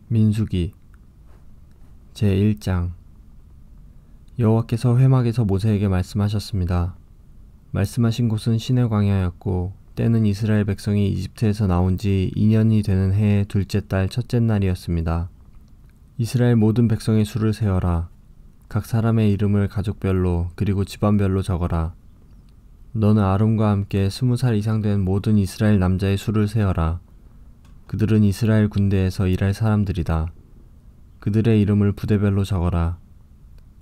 민수기 제1장. 여호와께서 회막에서 모세에게 말씀하셨습니다. 말씀하신 곳은 시내 광야였고 때는 이스라엘 백성이 이집트에서 나온 지 2년이 되는 해의 둘째 달 첫째 날이었습니다. 이스라엘 모든 백성의 수를 세어라. 각 사람의 이름을 가족별로 그리고 집안별로 적어라. 너는 아론과 함께 20살 이상 된 모든 이스라엘 남자의 수를 세어라. 그들은 이스라엘 군대에서 일할 사람들이다. 그들의 이름을 부대별로 적어라.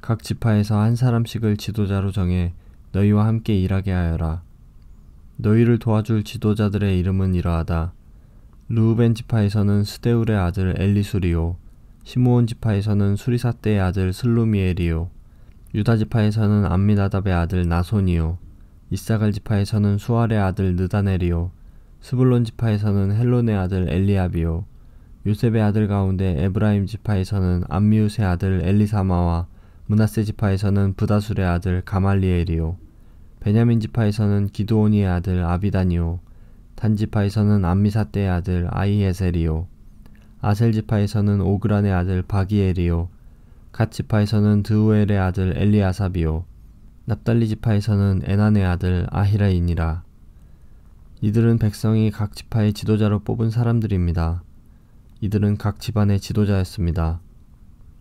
각 지파에서 한 사람씩을 지도자로 정해 너희와 함께 일하게 하여라. 너희를 도와줄 지도자들의 이름은 이러하다. 르우벤 지파에서는 스데울의 아들 엘리수리요. 시므온 지파에서는 수리사떼의 아들 슬루미엘이요. 유다 지파에서는 암미나답의 아들 나손이요. 이사갈 지파에서는 수알의 아들 느다넬이요. 스불론 지파에서는 헬론의 아들 엘리압이요. 요셉의 아들 가운데 에브라임 지파에서는 암미웃의 아들 엘리사마와 므낫세 지파에서는 브다술의 아들 가말리엘이요. 베냐민 지파에서는 기드오니의 아들 아비단이요. 단 지파에서는 암미사떼의 아들 아히에셀이요. 아셀 지파에서는 오그란의 아들 바기엘이요. 갓 지파에서는 드우엘의 아들 엘리아삽이요. 납달리 지파에서는 에난의 아들 아히라이니라. 이들은 백성이 각 지파의 지도자로 뽑은 사람들입니다. 이들은 각 집안의 지도자였습니다.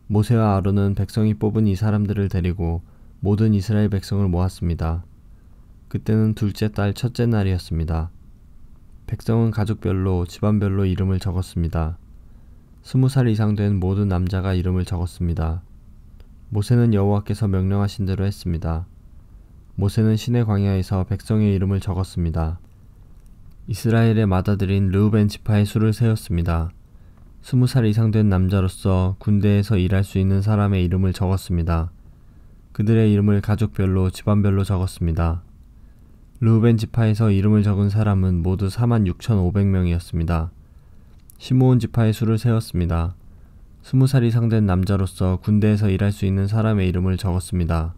모세와 아론은 백성이 뽑은 이 사람들을 데리고 모든 이스라엘 백성을 모았습니다. 그때는 둘째 달 첫째 날이었습니다. 백성은 가족별로 집안별로 이름을 적었습니다. 20살 이상 된 모든 남자가 이름을 적었습니다. 모세는 여호와께서 명령하신 대로 했습니다. 모세는 시내 광야에서 백성의 이름을 적었습니다. 이스라엘의 맏아들인 르우벤 지파의 수를 세었습니다. 20살 이상 된 남자로서 군대에서 일할 수 있는 사람의 이름을 적었습니다. 그들의 이름을 가족별로 집안별로 적었습니다. 르우벤 지파에서 이름을 적은 사람은 모두 46,500명이었습니다. 시므온 지파의 수를 세웠습니다. 20살 이상 된 남자로서 군대에서 일할 수 있는 사람의 이름을 적었습니다.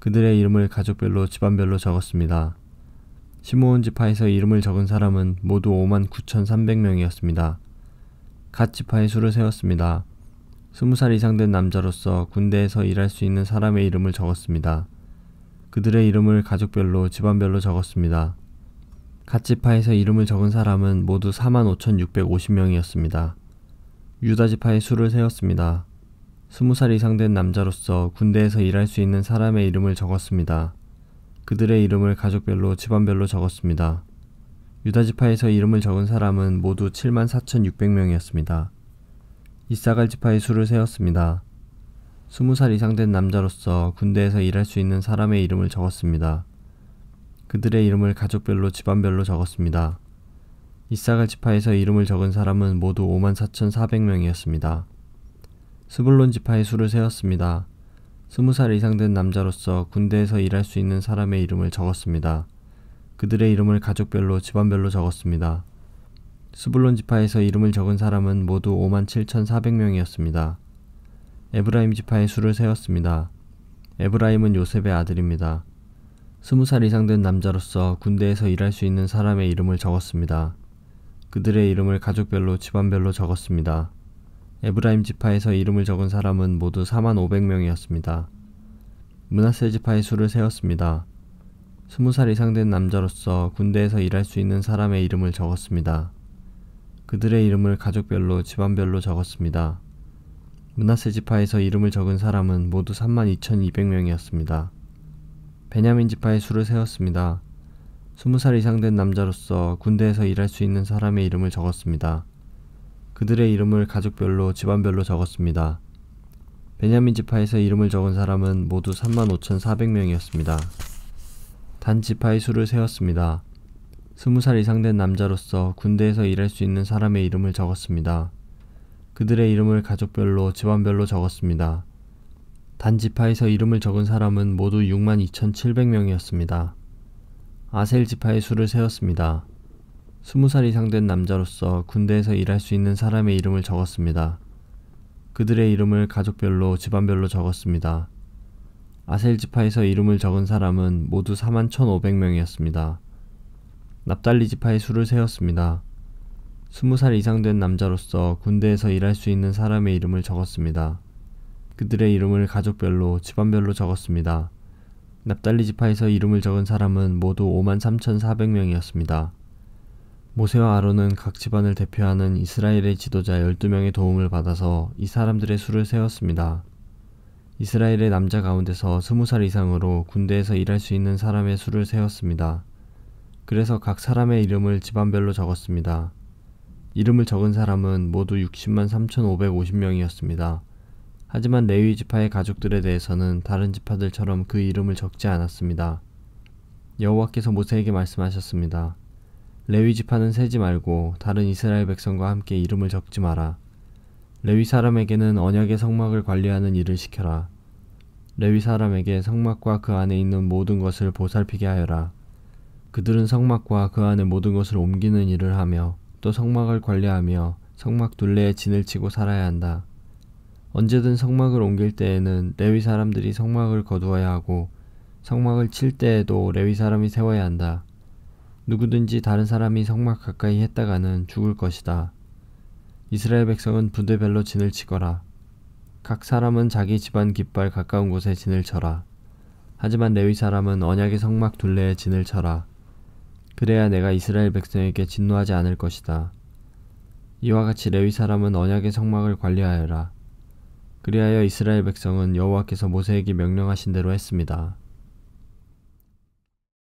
그들의 이름을 가족별로 집안별로 적었습니다. 시므온 지파에서 이름을 적은 사람은 모두 59,300명이었습니다. 갓 지파의 수를 세웠습니다. 20살 이상 된 남자로서 군대에서 일할 수 있는 사람의 이름을 적었습니다. 그들의 이름을 가족별로 집안별로 적었습니다. 갓 지파에서 이름을 적은 사람은 모두 45,650명이었습니다. 유다 지파의 수를 세웠습니다. 20살 이상 된 남자로서 군대에서 일할 수 있는 사람의 이름을 적었습니다. 그들의 이름을 가족별로 집안별로 적었습니다. 유다 지파에서 이름을 적은 사람은 모두 74,600명이었습니다. 이사갈 지파의 수를 세웠습니다. 20살 이상 된 남자로서 군대에서 일할 수 있는 사람의 이름을 적었습니다. 그들의 이름을 가족별로 집안별로 적었습니다. 이사갈 지파에서 이름을 적은 사람은 모두 54,400명이었습니다. 스불론 지파의 수를 세웠습니다. 20살 이상 된 남자로서 군대에서 일할 수 있는 사람의 이름을 적었습니다. 그들의 이름을 가족별로 집안별로 적었습니다. 스불론 지파에서 이름을 적은 사람은 모두 57,400명이었습니다. 에브라임 지파의 수를 세웠습니다. 에브라임은 요셉의 아들입니다. 20살 이상 된 남자로서 군대에서 일할 수 있는 사람의 이름을 적었습니다. 그들의 이름을 가족별로 집안별로 적었습니다. 에브라임 지파에서 이름을 적은 사람은 모두 45,000명이었습니다. 므낫세 지파의 수를 세웠습니다. 20살 이상 된 남자로서 군대에서 일할 수 있는 사람의 이름을 적었습니다. 그들의 이름을 가족별로 집안별로 적었습니다. 므낫세 지파에서 이름을 적은 사람은 모두 32,200명이었습니다. 베냐민 지파의 수를 세웠습니다. 20살 이상 된 남자로서 군대에서 일할 수 있는 사람의 이름을 적었습니다. 그들의 이름을 가족별로 집안별로 적었습니다. 베냐민 지파에서 이름을 적은 사람은 모두 35,400명이었습니다. 단 지파의 수를 세웠습니다. 20살 이상 된 남자로서 군대에서 일할 수 있는 사람의 이름을 적었습니다. 그들의 이름을 가족별로 집안별로 적었습니다. 단 지파에서 이름을 적은 사람은 모두 62,700명이었습니다. 아셀 지파의 수를 세웠습니다. 20살 이상 된 남자로서 군대에서 일할 수 있는 사람의 이름을 적었습니다. 그들의 이름을 가족별로 집안별로 적었습니다. 아셀 지파에서 이름을 적은 사람은 모두 41,500명이었습니다. 납달리 지파의 수를 세웠습니다. 20살 이상 된 남자로서 군대에서 일할 수 있는 사람의 이름을 적었습니다. 그들의 이름을 가족별로, 집안별로 적었습니다. 납달리 지파에서 이름을 적은 사람은 모두 53,400명이었습니다. 모세와 아론은 각 집안을 대표하는 이스라엘의 지도자 12명의 도움을 받아서 이 사람들의 수를 세웠습니다. 이스라엘의 남자 가운데서 20살 이상으로 군대에서 일할 수 있는 사람의 수를 세웠습니다. 그래서 각 사람의 이름을 집안별로 적었습니다. 이름을 적은 사람은 모두 60만 3,550명이었습니다. 하지만 레위 지파의 가족들에 대해서는 다른 지파들처럼 그 이름을 적지 않았습니다. 여호와께서 모세에게 말씀하셨습니다. 레위 지파는 세지 말고 다른 이스라엘 백성과 함께 이름을 적지 마라. 레위 사람에게는 언약의 성막을 관리하는 일을 시켜라. 레위 사람에게 성막과 그 안에 있는 모든 것을 보살피게 하여라. 그들은 성막과 그 안의 모든 것을 옮기는 일을 하며 또 성막을 관리하며 성막 둘레에 진을 치고 살아야 한다. 언제든 성막을 옮길 때에는 레위 사람들이 성막을 거두어야 하고 성막을 칠 때에도 레위 사람이 세워야 한다. 누구든지 다른 사람이 성막 가까이 했다가는 죽을 것이다. 이스라엘 백성은 부대별로 진을 치거라. 각 사람은 자기 집안 깃발 가까운 곳에 진을 쳐라. 하지만 레위 사람은 언약의 성막 둘레에 진을 쳐라. 그래야 내가 이스라엘 백성에게 진노하지 않을 것이다. 이와 같이 레위 사람은 언약의 성막을 관리하여라. 그리하여 이스라엘 백성은 여호와께서 모세에게 명령하신 대로 했습니다.